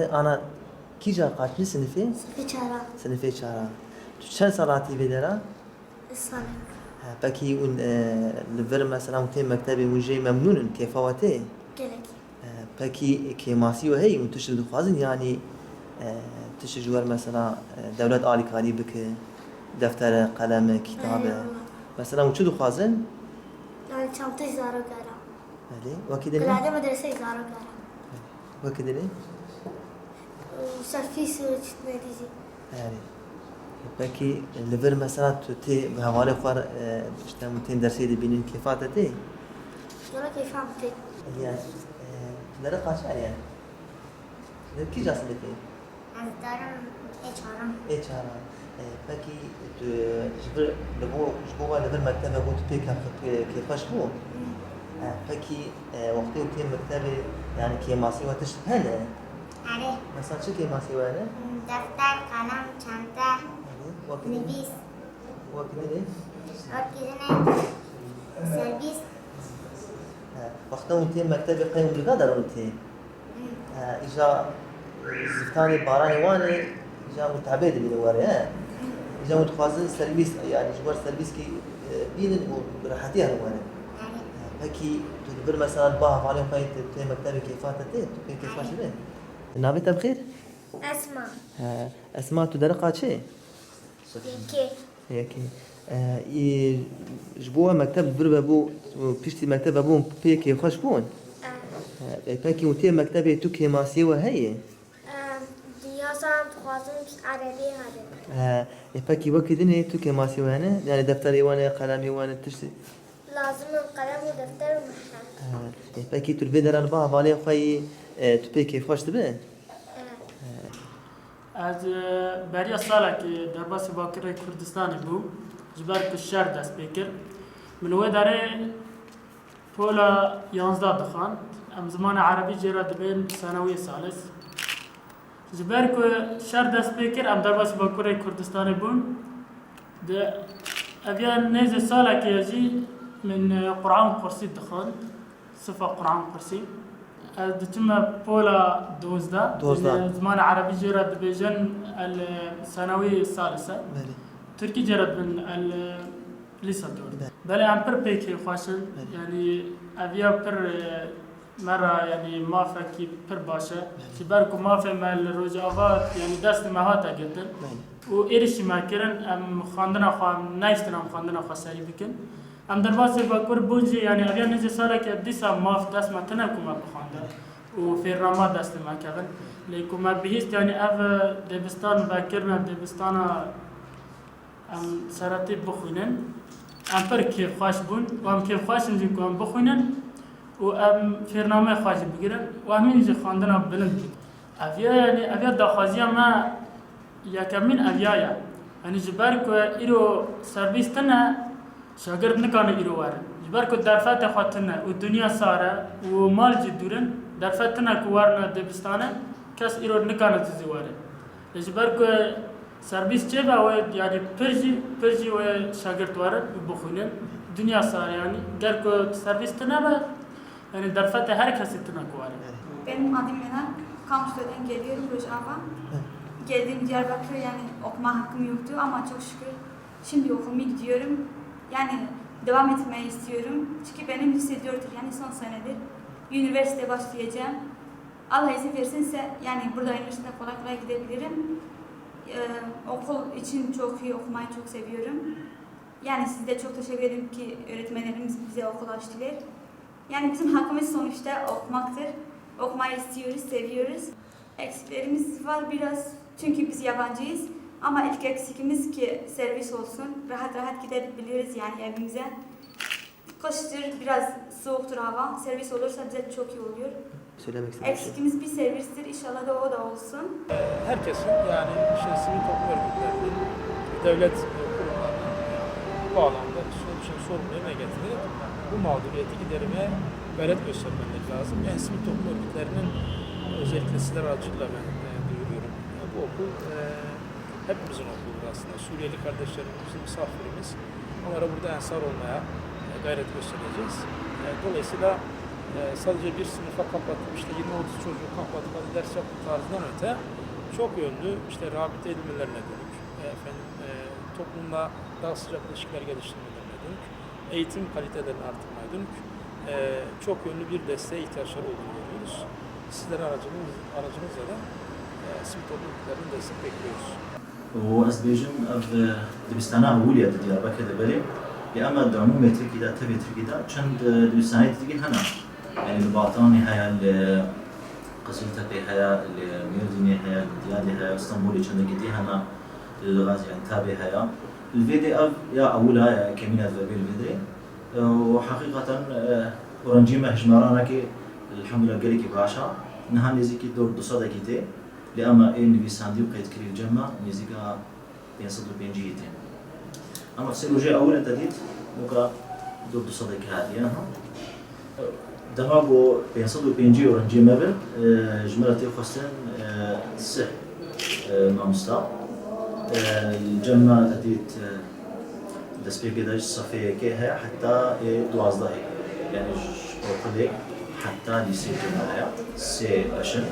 Nave ana kîja kaçıncı sınıfı? Çara. Sınıfı çara. Tu çend salati vedera? Salak. Peki un li vir mesela te mektebê hûn jê memnûnin kêfa we tê? Gelek. Peki kêmasî we heye hûn tişt dixwazin yani tişt ji wer mesela dewlet alîkarî bike, deftere, qaleme, kitabe. Mesela hûn çi dixwazin? Yani çantayı zara gara. Belê, wekî dilê? Kılade medreseyi zara gara. Wekî dilê? Serfis çitme dizi. Yani. Peki li vir mesela tu tê bi hevalê xwe işte hûn tên dersê dibînin kêfa te tê? Yola keyfam te. Yani nere kaç yani? Ne kîja sınıfı? Az darım çaram. Çara. Peki tu ji vir li bo li vir mektebe bû tu pê kêfxweş bû? Peki wextê û tê mektebê yani kêmasî we tişt hene? Are. Mesela çi kêmasî we hene? Defter, kalem, çanta, nefis. Wekî dilê? Orkizine. Servis. Wexta hûn tê mektebê qey hûn liga derin tê? İja ziftani baranê wanê îja hûn tebê dibînin werê he? İja hûn dixwazin servîs yani ji wer servîskê bînin û bi rehetî herin werê. Peki tu li vir mesela ba hevalê xwe tê mektebê kêfa te tê? Tu pê kêfa şî bê? Navê te bixêr? Esma. Esma tu deriqa çê? Yeki. Yekê. Ji bo we mekteb vir vebû piştî mekteb vebûn pê kêfxweş bûn? Peki hûn tê mektebê tu kêmasiyê we heye? Diyasam tuxwazim Erebi hade. Peki wekî dinê tu kêmasî we hene? Yani defterê we ne, qalemê we ne tiştî? Lazım kalem ve defter ve mühim. Peki tu li vê deran ba hevalê xwe yî tu pê kêfxweş dibe? از برای ساله که در باسی باکره کردستانی بو جبر که شهر دست بکر منوی داره پولا 11 دخان ام زمان عربی جرا دبین ثانوی سالس جبر که شهر دست بکر ام در باسی باکره کردستانی بون ده اویا نیز ساله که یجی من قرآن قرصی دخان صفة قرآن قرصي دتم بولا دوزدا زمان عربي جرد بجن الثانوية الثالثة تركي جرد من الليساتور بله عم بر بيكي خواشن يعني أبيا بر مرة يعني ما فكي بر باشا شباركو ما في مال الرجاوات يعني دست ما هاتا جدا وإيرش ما كرن أم خاندنا خام نايستنا خاندنا خساري بكن ام در باسی باکور بونجی یعنی اویا نیز ساله که دیسا ماف دست ما تنه کما بخوانده و فیرنما دست ما کردن لیکن ما بهیست یعنی اف دبستان باکرنا دبستان ام سراتی بخوینن ام پر کیف خواش بون و ام کیف خواش انجی که ام بخوینن و ام فیرنامه خواش بگیرن و همین انجی خواندن بلند بید اویا یعنی اویا داخوازی ما یکمین اویا یعنی جبر که ایرو سرویس تنه شاگرد نکانه ایرو واره جبر که درفت خواهتنه و دنیا ساره و مال جدورن درفتنه که وارنه دبستانه کس ایرو نکانه تزی واره جبر که سرویس چه با و یعنی پرجی و شاگرد واره و بخونن دنیا ساره yani گر که سرویس تنه با yani درفت her kesi tına kuvarı. Benim adım Lena, Kampüs'ten geliyorum Rojava. Geldiğim Diyarbakır yani okuma hakkım yoktu ama çok şükür şimdi okumaya gidiyorum. Yani devam etmeyi istiyorum. Çünkü benim lise 4'tür yani son senedir. Üniversite başlayacağım. Allah izin verirse yani burada üniversitede kolay kolay gidebilirim. Okul için çok iyi okumayı çok seviyorum. Yani size çok teşekkür ederim ki öğretmenlerimiz bize okul açtılar. Yani bizim hakkımız sonuçta okumaktır. Okumayı istiyoruz, seviyoruz. Eksiklerimiz var biraz çünkü biz yabancıyız. Ama ilk eksikimiz ki servis olsun. Rahat rahat gidebiliriz yani evimize. Kıştır, biraz soğuktur hava. Servis olursa bize çok iyi oluyor. Söylemek istediğim Eksikimiz bir servistir. İnşallah da o da olsun. Herkesin yani sivil toplum örgütlerinin, devlet kurumlarının bu alanda sorumlu yerine getirip bu mağduriyeti gidermeye gayret göstermeleri lazım. Yani sivil toplum örgütlerinin özellikle sizler aracılığıyla ben duyuruyorum. Yani bu okul hepimizin okuludur aslında. Suriyeli kardeşlerimizin misafirimiz. Onlara burada ensar olmaya gayret göstereceğiz. Dolayısıyla sadece bir sınıfa kapatıp işte 20-30 çocuğu kapatıp hadi ders yapma tarzından öte çok yönlü işte rehabilite edilmelerine dönük, toplumla daha sıcak ilişkiler geliştirmelerine dönük, eğitim kalitelerini artırmaya dönük çok yönlü bir desteğe ihtiyaçları olduğunu görüyoruz. Sizlerin aracınızla da sivil toplum örgütlerinin destek bekliyoruz. وأس بيجم أف دبستانا أولية ديار بكرة دبلي يا أما دعمو متر كده تبي متر كده چند دبستاني تيجي هنا يعني الباطاني هيا قصيلتك هيا الميرديني هيا الديالي هيا اسطنبولي چند كده هنا الغازي يعني تابع هيا الفيدي أف يا أولها يا كمينة فبيل الفيدي وحقيقة ورنجي مهجمرانا كي الحمد لله قالك باشا نها نزيكي دور دوصدا كده لأما إيه نبيساندي وقيت كري الجمع نزيكا بينصدو بينجيتين أما السيروجي أولا تديت نوكا دور دوصدا كهادي دماغو بينصدو بينجي ورنجي مبل جملتي خستن سح مامستا الجمع تديت دسبي كداش صفية كيها حتى دوازده يعني وقلي حتى ليسي جمعها سي بشن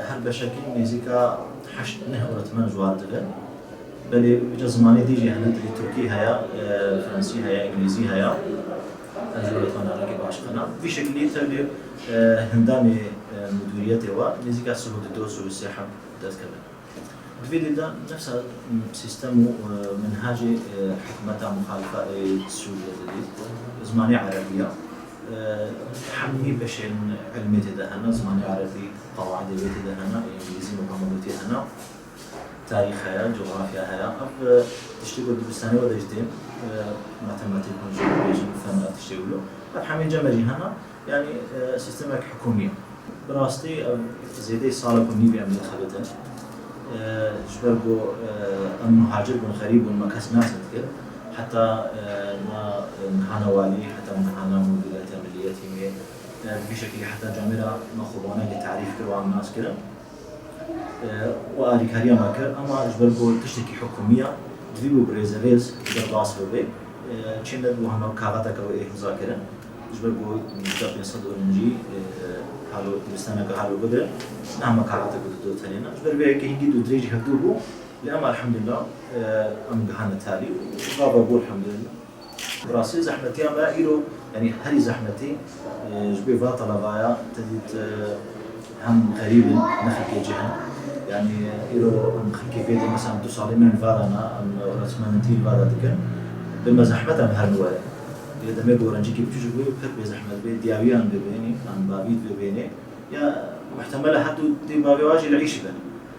هر بشكل نزيكا حشت نهورة من جوار دلن بلي بجزماني ديجي هنا دلي تركي هيا فرنسي هيا انجليزي هيا جوارة من راكي باشقنا في شكل تبلي هندامي مديريته و نزيكا سهود الدوس والسياحة تذكر الفيديو ده نفس سيستم منهاجي حكمتها مخالفة السعودية الجديد زماني عربية حمي بشين علمي تدهنا زماني عربي قواعد بيت تدهنا انجليزي مقامات تدهنا تاريخها جغرافياها أف تشتغل دبستاني ولا جديم ماتيماتيك ونجوم فن تشتغلوا أف حمي جمري هنا يعني سيستمك حكومية براستي زيدي صالة كوني بيعمل خلطة جبرجو المهاجر والغريب والمكاس ناس كده حتى ما مكان والي حتى مكان مديرية عملياتي بشكل حتى جامعة مخبرانة لتعريف كروان الناس كده وآلي كاريا ماكر أما جبرجو تشتكي حكومية تبيو بريزريز در باص ببي چند دو هم كاغاتا كوي مذاكرة جبرجو مجتمع يصد ورنجي حالو دبستانا كحالو بدر نعم كاغاتا بدو تانينا جبرجو كهيجي دو دريجي هدوبو لأما الحمد لله أم جهان التالي وغاب أقول الحمد لله براسي زحمتي أما إيرو يعني هذه زحمتي جبي فاطة لغاية تديت هم غريب نخلك جهة يعني إيرو أم خلك بيتي مثلا توصل من فارنا أم رسمان تيل فارا تكن بما زحمتها مهرنوية إذا ما يقول رنجي كيف تجيبه بخير بزحمة بيت دياويان ببيني أم بابيت ببيني يا محتملة حتى دي بابي واجي العيش به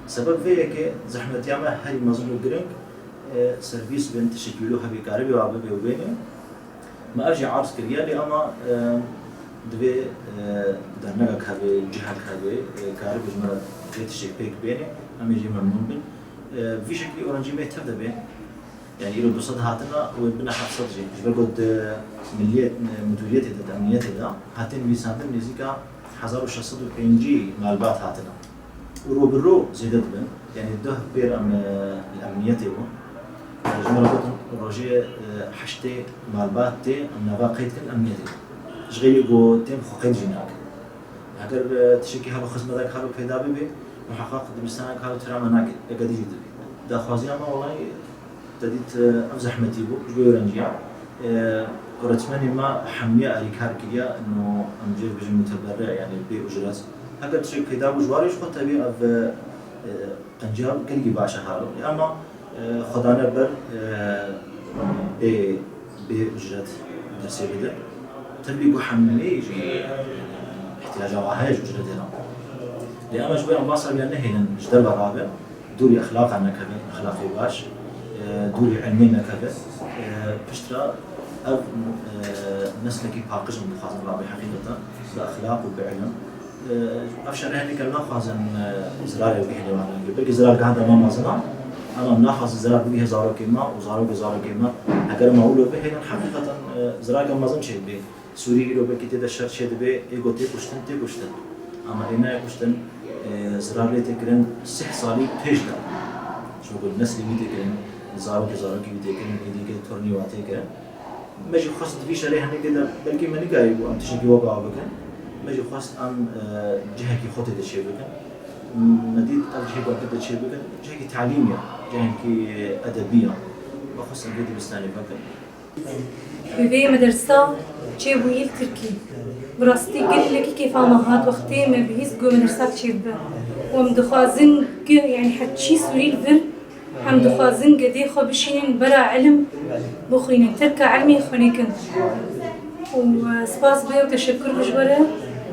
سبب فيه كه زحمة ياما هاي مظلوم جرينك سيرفيس بين تشكيلوها بكاربي وعبابي وبينه ما أرجع عرض كريالي أما دبي درناك هذا جهة هذا كاربي جمرة في تشكيك بينه أم يجي ممنون بين في شكل أورانجي ما تبدأ بين يعني يلو بصد هاتنا وبنا حد صدري جبر قد مليات مديرية التأمينات ده هاتين بيساندم نزيكا 1650 مالبات هاتنا ورو برو زيادة بن يعني ده بير الأمنية تيوه جملة بطن روجي حشتي مالبات تي النبا قيد كن أمنية تي شغيل يقو تيم خقيد جيناك هكذا تشكي هالو خدمة ذاك هالو في دابي بي محقق دبستانك هالو ترى مناك يقدي جدي ده خوازيا ما والله تديت أمزحمتي بو جوي رنجيا ورتمني ما حمية أريكار كليا إنه أمجير بيجي متبرع يعني بأجرات هكذا تشيك في دابو جواريش خد تبي أف قنجاب كلي باشا هالو أما خدانا بر بأجرات درسي بده تبي جو حملي يجي احتياجها وهاي أجرتنا لأما جبر أمباصر لأنه هنا جدل رابع دوري أخلاق عنا كذا أخلاقي باش دوري علمينا كذا بشترى أف نسلكي باقج من خاص رابع حقيقة بأخلاق وبعلم أفشل هني كلنا خازن إزرائيل وبيحلو على الجبل إزرائيل هذا ما مازنا أنا مناخذ إزرائيل بيه زارو كيما وزارو كيما هكذا ما أقوله به هنا حقيقة إزرائيل ما زن شيء به سوري يلو به كتير الشر شيء به إيجوتي كشتن أما هنا كشتن إزرائيل تكرن 6 صالي تهجدا شو بقول الناس اللي بيتكرن زارو كي بيتكرن إيدي كي تورني واتكرن ماجي خاص في شريحة نقدر بلكي ما نقايب وأم تشكي وقع بكن ماجي خاص أم جهة كي خطة تشي بكن مديد أم جهة وقت تشي بكن جهة كي تعليمية جهة كي أدبية ما خاص نقدر بستاني بكن في مدرسة تشيبو يلتركي براستي قلت لك كيف هاد وقتي ما بيس جو مدرسة تشيبه ومدخازن يعني حتشي سوري الفر هم دخازن قدي خو بشين برا علم بخوين تركا علمي خونيكن وسباس بيه وتشكر بجبره